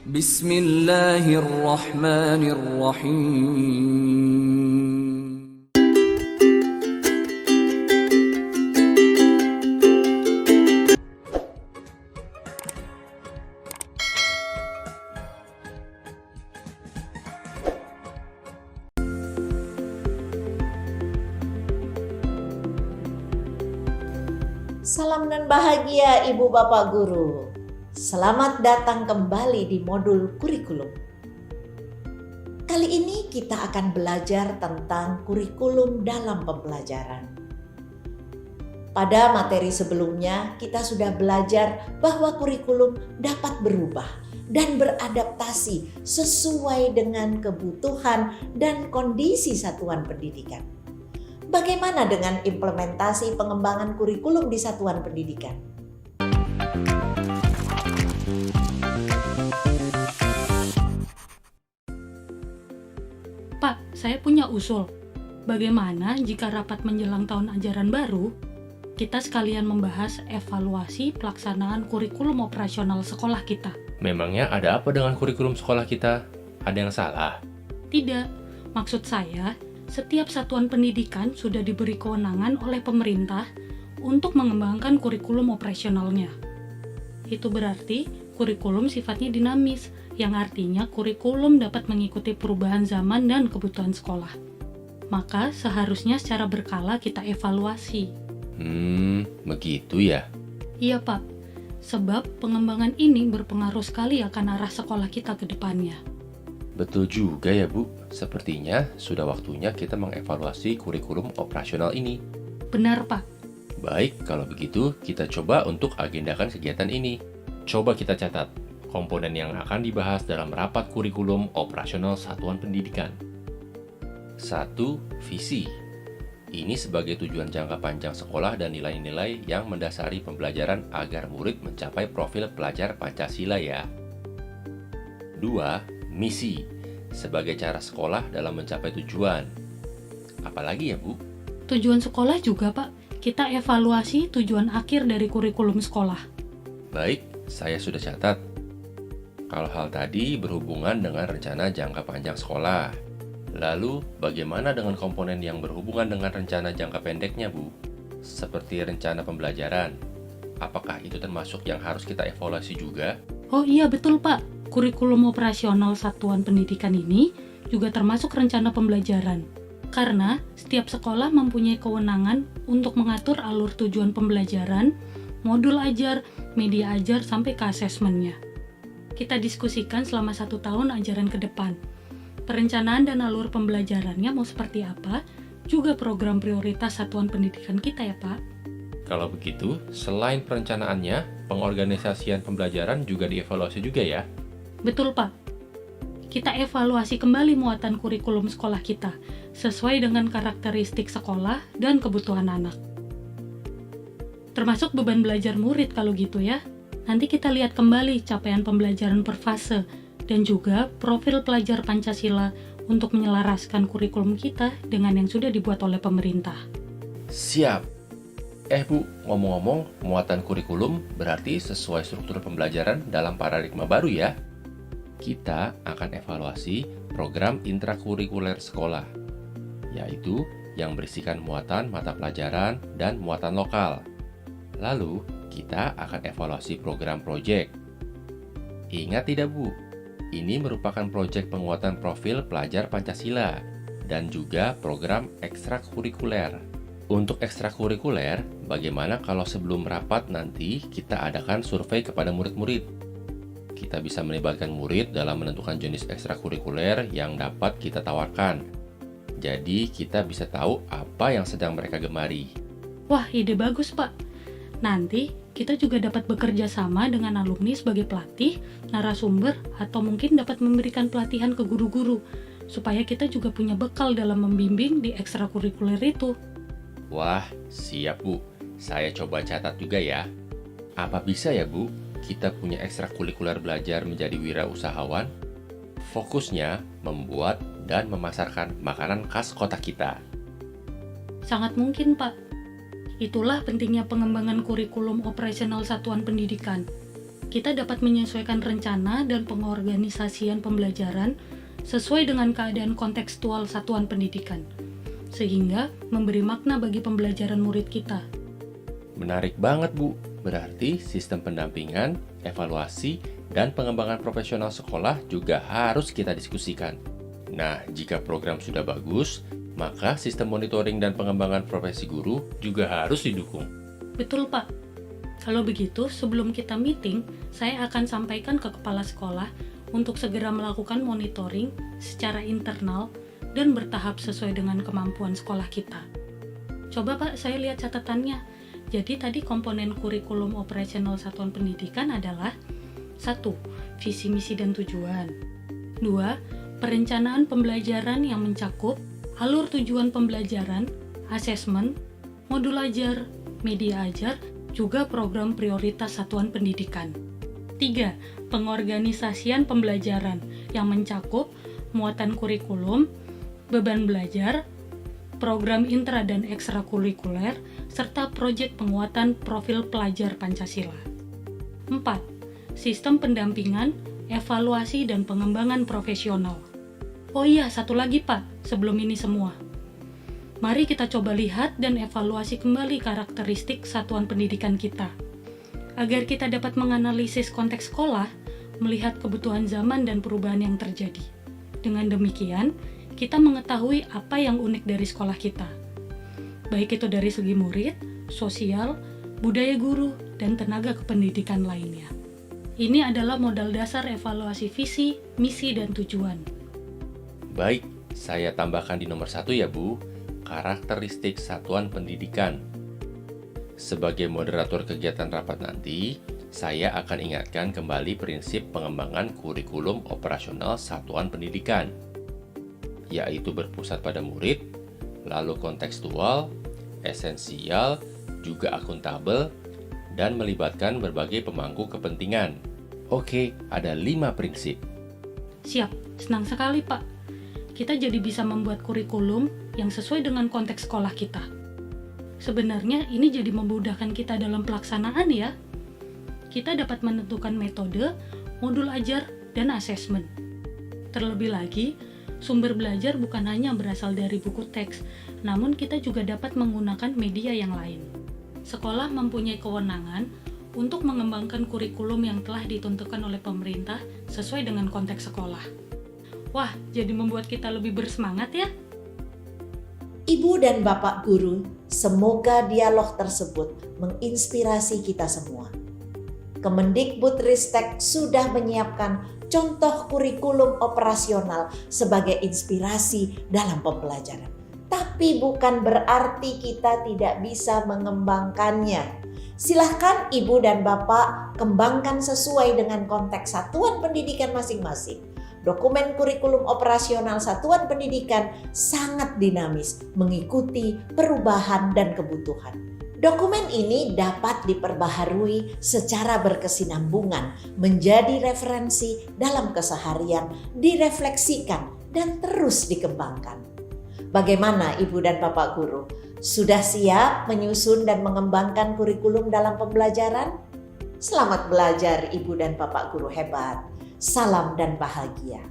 Bismillahirrahmanirrahim. Salam dan bahagia Ibu Bapak Guru. Selamat datang kembali di modul kurikulum. Kali ini kita akan belajar tentang kurikulum dalam pembelajaran. Pada materi sebelumnya kita sudah belajar bahwa kurikulum dapat berubah dan beradaptasi sesuai dengan kebutuhan dan kondisi satuan pendidikan. Bagaimana dengan implementasi pengembangan kurikulum di satuan pendidikan? Pak, saya punya usul. Bagaimana jika rapat menjelang tahun ajaran baru, kita sekalian membahas evaluasi pelaksanaan kurikulum operasional sekolah kita? Memangnya ada apa dengan kurikulum sekolah kita? Ada yang salah? Tidak, maksud saya, setiap satuan pendidikan sudah diberi kewenangan oleh pemerintah untuk mengembangkan kurikulum operasionalnya. Itu berarti kurikulum sifatnya dinamis, yang artinya kurikulum dapat mengikuti perubahan zaman dan kebutuhan sekolah. Maka seharusnya secara berkala kita evaluasi. Begitu ya? Iya Pak, sebab pengembangan ini berpengaruh sekali akan arah sekolah kita ke depannya. Betul juga ya Bu, sepertinya sudah waktunya kita mengevaluasi kurikulum operasional ini. Benar Pak. Baik, kalau begitu kita coba untuk agendakan kegiatan ini. Coba kita catat komponen yang akan dibahas dalam rapat kurikulum operasional satuan pendidikan. 1. Visi. Ini sebagai tujuan jangka panjang sekolah dan nilai-nilai yang mendasari pembelajaran agar murid mencapai profil pelajar Pancasila ya. 2. Misi. Sebagai cara sekolah dalam mencapai tujuan. Apalagi ya Bu? Tujuan sekolah juga Pak. Kita evaluasi tujuan akhir dari kurikulum sekolah. Baik, saya sudah catat. Kalau hal tadi berhubungan dengan rencana jangka panjang sekolah. Lalu, bagaimana dengan komponen yang berhubungan dengan rencana jangka pendeknya, Bu? Seperti rencana pembelajaran. Apakah itu termasuk yang harus kita evaluasi juga? Oh iya betul Pak, kurikulum operasional satuan pendidikan ini juga termasuk rencana pembelajaran. Karena setiap sekolah mempunyai kewenangan untuk mengatur alur tujuan pembelajaran, modul ajar, media ajar, sampai ke asesmennya. Kita diskusikan selama 1 tahun ajaran ke depan. Perencanaan dan alur pembelajarannya mau seperti apa, juga program prioritas satuan pendidikan kita ya Pak. Kalau begitu, selain perencanaannya, pengorganisasian pembelajaran juga dievaluasi juga ya? Betul Pak. Kita evaluasi kembali muatan kurikulum sekolah kita, sesuai dengan karakteristik sekolah dan kebutuhan anak. Termasuk beban belajar murid kalau gitu ya. Nanti kita lihat kembali capaian pembelajaran per fase dan juga profil pelajar Pancasila untuk menyelaraskan kurikulum kita dengan yang sudah dibuat oleh pemerintah. Siap. Bu, ngomong-ngomong, muatan kurikulum berarti sesuai struktur pembelajaran dalam paradigma baru ya? Kita akan evaluasi program intrakurikuler sekolah, yaitu yang berisikan muatan mata pelajaran dan muatan lokal. Lalu, kita akan evaluasi program proyek. Ingat tidak Bu? Ini merupakan proyek penguatan profil pelajar Pancasila dan juga program ekstrakurikuler. Untuk ekstrakurikuler, bagaimana kalau sebelum rapat nanti kita adakan survei kepada murid-murid? Kita bisa melibatkan murid dalam menentukan jenis ekstrakurikuler yang dapat kita tawarkan. Jadi kita bisa tahu apa yang sedang mereka gemari. Wah, ide bagus Pak. Nanti kita juga dapat bekerja sama dengan alumni sebagai pelatih, narasumber, atau mungkin dapat memberikan pelatihan ke guru-guru, supaya kita juga punya bekal dalam membimbing di ekstrakurikuler itu. Wah, siap Bu. Saya coba catat juga ya. Apa bisa ya Bu, kita punya ekstrakurikuler belajar menjadi wirausahawan? Fokusnya membuat dan memasarkan makanan khas kota kita. Sangat mungkin Pak. Itulah pentingnya pengembangan kurikulum operasional satuan pendidikan. kita dapat menyesuaikan rencana dan pengorganisasian pembelajaran sesuai dengan keadaan kontekstual satuan pendidikan, sehingga memberi makna bagi pembelajaran murid kita. Menarik banget, Bu. Berarti sistem pendampingan, evaluasi, dan pengembangan profesional sekolah juga harus kita diskusikan. Nah, jika program sudah bagus, maka sistem monitoring dan pengembangan profesi guru juga harus didukung. Betul, Pak. Kalau begitu, sebelum kita meeting, saya akan sampaikan ke kepala sekolah untuk segera melakukan monitoring secara internal dan bertahap sesuai dengan kemampuan sekolah kita. Coba Pak, saya lihat catatannya. Jadi tadi komponen kurikulum operasional satuan pendidikan adalah 1. Visi, misi, dan tujuan. 2. Perencanaan pembelajaran yang mencakup alur tujuan pembelajaran, asesmen, modul ajar, media ajar, juga program prioritas satuan pendidikan. 3. Pengorganisasian pembelajaran yang mencakup muatan kurikulum, beban belajar, program intra dan ekstrakurikuler, serta proyek penguatan profil pelajar Pancasila. 4. Sistem pendampingan, evaluasi, dan pengembangan profesional. Oh iya, satu lagi Pak, sebelum ini semua. Mari kita coba lihat dan evaluasi kembali karakteristik satuan pendidikan kita, agar kita dapat menganalisis konteks sekolah, melihat kebutuhan zaman dan perubahan yang terjadi. Dengan demikian, kita mengetahui apa yang unik dari sekolah kita, baik itu dari segi murid, sosial, budaya guru, dan tenaga kependidikan lainnya. Ini adalah modal dasar evaluasi visi, misi, dan tujuan. Baik, saya tambahkan di nomor 1 ya Bu, karakteristik satuan pendidikan. Sebagai moderator kegiatan rapat nanti, saya akan ingatkan kembali prinsip pengembangan kurikulum operasional satuan pendidikan, yaitu berpusat pada murid, lalu kontekstual, esensial, juga akuntabel, dan melibatkan berbagai pemangku kepentingan. Oke, ada 5 prinsip. Siap, senang sekali Pak. Kita jadi bisa membuat kurikulum yang sesuai dengan konteks sekolah kita. Sebenarnya ini jadi memudahkan kita dalam pelaksanaan ya. Kita dapat menentukan metode, modul ajar, dan asesmen. Terlebih lagi, sumber belajar bukan hanya berasal dari buku teks, namun kita juga dapat menggunakan media yang lain. Sekolah mempunyai kewenangan untuk mengembangkan kurikulum yang telah ditentukan oleh pemerintah sesuai dengan konteks sekolah. Wah, jadi membuat kita lebih bersemangat ya. Ibu dan Bapak Guru, semoga dialog tersebut menginspirasi kita semua. Kemendikbudristek sudah menyiapkan contoh kurikulum operasional sebagai inspirasi dalam pembelajaran. Tapi bukan berarti kita tidak bisa mengembangkannya. Silahkan Ibu dan Bapak kembangkan sesuai dengan konteks satuan pendidikan masing-masing. Dokumen kurikulum operasional satuan pendidikan sangat dinamis, mengikuti perubahan dan kebutuhan. Dokumen ini dapat diperbaharui secara berkesinambungan, menjadi referensi dalam keseharian, direfleksikan, dan terus dikembangkan. Bagaimana Ibu dan Bapak Guru? Sudah siap menyusun dan mengembangkan kurikulum dalam pembelajaran? Selamat belajar Ibu dan Bapak Guru hebat. Salam dan bahagia.